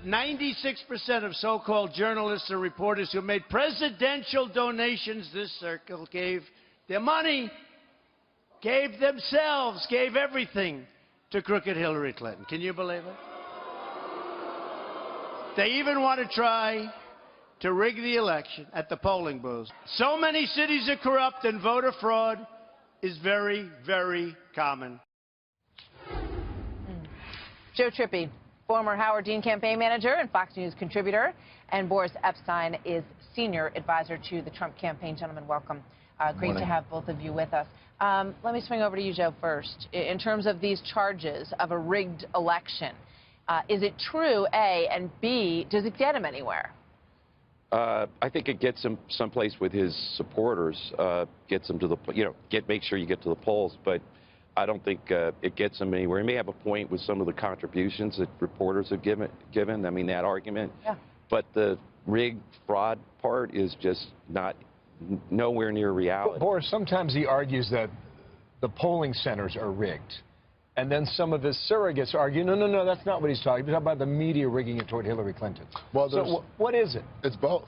96% of so-called journalists and reporters who made presidential donations this circle gave their money, gave themselves, gave everything to crooked Hillary Clinton. Can you believe it? They even want to try to rig the election at the polling booths. So many cities are corrupt, and voter fraud is very, very common. Joe Trippi, former Howard Dean campaign manager and Fox News contributor, and Boris Epshteyn is senior advisor to the Trump campaign. Gentlemen, welcome. Great to have both of you with us. Let me swing over to you, Joe, first. In terms of these charges of a rigged election, is it true, A, and B, does it get him anywhere? I think it gets him someplace with his supporters, gets him to the, make sure you get to the polls, but I don't think it gets him anywhere. He may have a point with some of the contributions that reporters have given. I mean, that argument. Yeah. But the rigged fraud part is just nowhere near reality. Boris, sometimes he argues that the polling centers are rigged. And then some of his surrogates argue, no, that's not what he's talking about. He's talking about the media rigging it toward Hillary Clinton. Well, so what is it? It's both.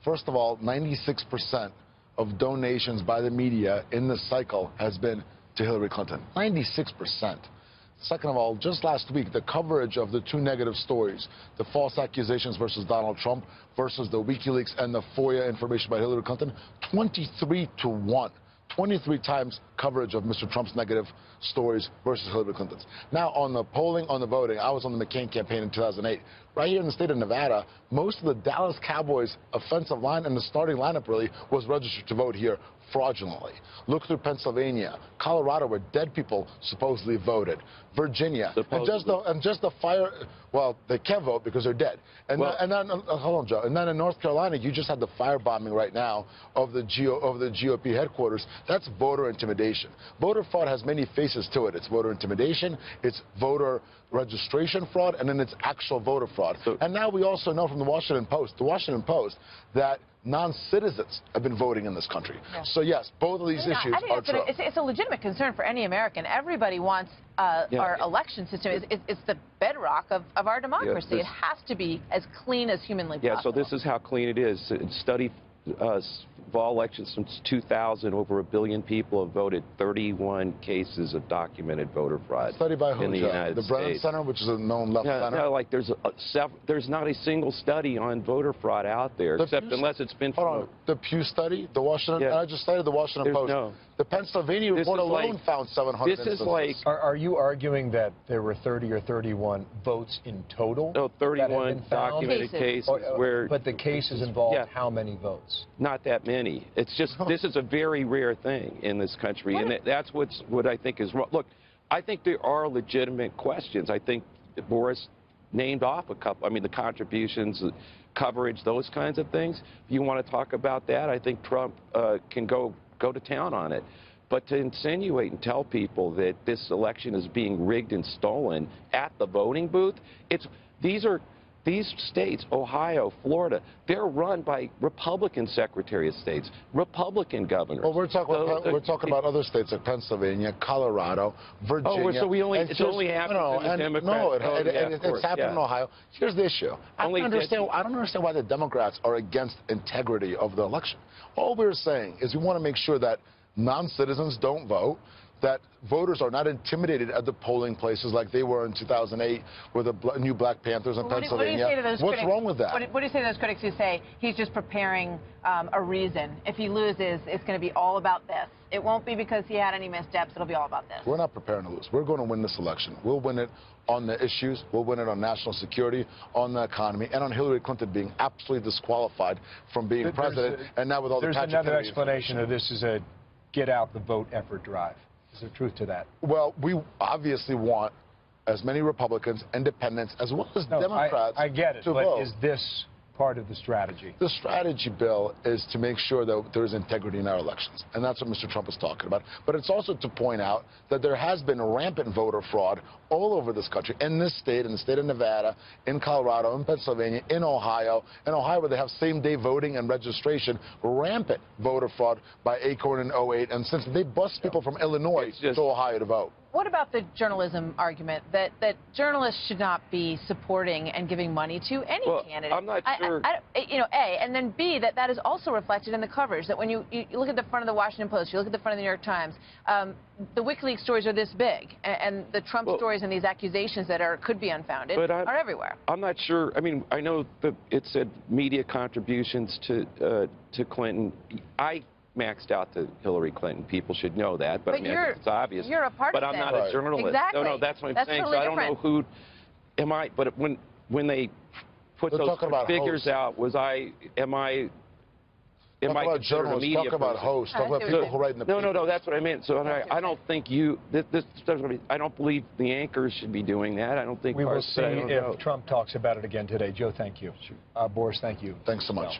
First of all, 96% of donations by the media in this cycle has been to Hillary Clinton. 96%. Second of all, just last week, the coverage of the two negative stories, the false accusations versus Donald Trump versus the WikiLeaks and the FOIA information by Hillary Clinton, 23-1. 23 times coverage of Mr. Trump's negative stories versus Hillary Clinton's. Now, on the polling, on the voting, I was on the McCain campaign in 2008. Right here in the state of Nevada, most of the Dallas Cowboys offensive line and the starting lineup really was registered to vote here fraudulently. Look through Pennsylvania, Colorado, where dead people supposedly voted, Virginia, and just the fire. Well, they can't vote because they're dead. And then hold on, Joe. And then in North Carolina, you just had the firebombing right now of the GOP headquarters. That's voter intimidation. Voter fraud has many faces to it. It's voter intimidation, it's voter registration fraud, and then it's actual voter fraud. And now we also know from the Washington Post, that non-citizens have been voting in this country. Yeah. So yes, both of these issues are true. It's a legitimate concern for any American. Everybody wants our election system. It's the bedrock of our democracy. Yeah, it has to be as clean as humanly possible. Yeah, so this is how clean it is. Study of all elections since 2000, over 1 billion people have voted. 31 cases of documented voter fraud. Study by who, in the United States. The Brennan Center, which is a known left center? No, like there's not a single study on voter fraud out there, unless it's been from the Pew study, the Washington. I just cited the Washington Post. No. The Pennsylvania report alone found 700 instances. Is like. Are you arguing that there were 30 or 31 votes in total? No, 31 documented cases where. But the cases involved how many votes? Not that many. It's just this is a very rare thing in this country, and that's what I think is wrong. Look, I think there are legitimate questions. I think Boris named off a couple. I mean, the contributions, coverage, those kinds of things. If you want to talk about that, I think Trump can go to town on it. But to insinuate and tell people that this election is being rigged and stolen at the voting booth, these states, Ohio, Florida, they're run by Republican Secretary of States, Republican governors. Well, we're talking about other states like Pennsylvania, Colorado, Virginia. Oh, so it's only happened in the Democrats. No, it's happened in Ohio. Here's the issue. I don't understand why the Democrats are against integrity of the election. All we're saying is we want to make sure that non-citizens don't vote, that voters are not intimidated at the polling places like they were in 2008 with the new Black Panthers in Pennsylvania. What's wrong with that? What do you say to those critics who say he's just preparing a reason? If he loses, it's going to be all about this. It won't be because he had any missteps. It'll be all about this. We're not preparing to lose. We're going to win this election. We'll win it on the issues. We'll win it on national security, on the economy, and on Hillary Clinton being absolutely disqualified from being president. And now with all there's another explanation of this is a get-out-the-vote effort drive. Is there truth to that? Well, we obviously want as many Republicans, independents, as well as Democrats I get it, to but vote. Is this part of the strategy? The strategy, Bill, is to make sure that there is integrity in our elections. And that's what Mr. Trump is talking about. But it's also to point out that there has been rampant voter fraud all over this country, in this state, in the state of Nevada, in Colorado, in Pennsylvania, in Ohio, where they have same-day voting and registration, rampant voter fraud by Acorn in 08. And since they bust people from Illinois to Ohio to vote. What about the journalism argument that journalists should not be supporting and giving money to any candidate? I'm not sure. You know, A, and then B, that is also reflected in the coverage. That when you look at the front of the Washington Post, you look at the front of the New York Times, the WikiLeaks stories are this big, and the Trump stories and these accusations that could be unfounded are everywhere. I'm not sure. I mean, I know that it said media contributions to Clinton. I maxed out to Hillary Clinton. People should know that, but I mean, it's obvious. You're a partisan. But I'm not a journalist. Exactly. No, that's what I'm saying. Totally so I don't know who. Am I? But when they put those figures out, am I considered a media person? Talk about hosts. Talk about people who write in the paper. No, that's what I meant. So I don't think I don't believe the anchors should be doing that. I don't think we will see if Trump talks about it again today. Joe, thank you. Boris, thank you. Thanks so much.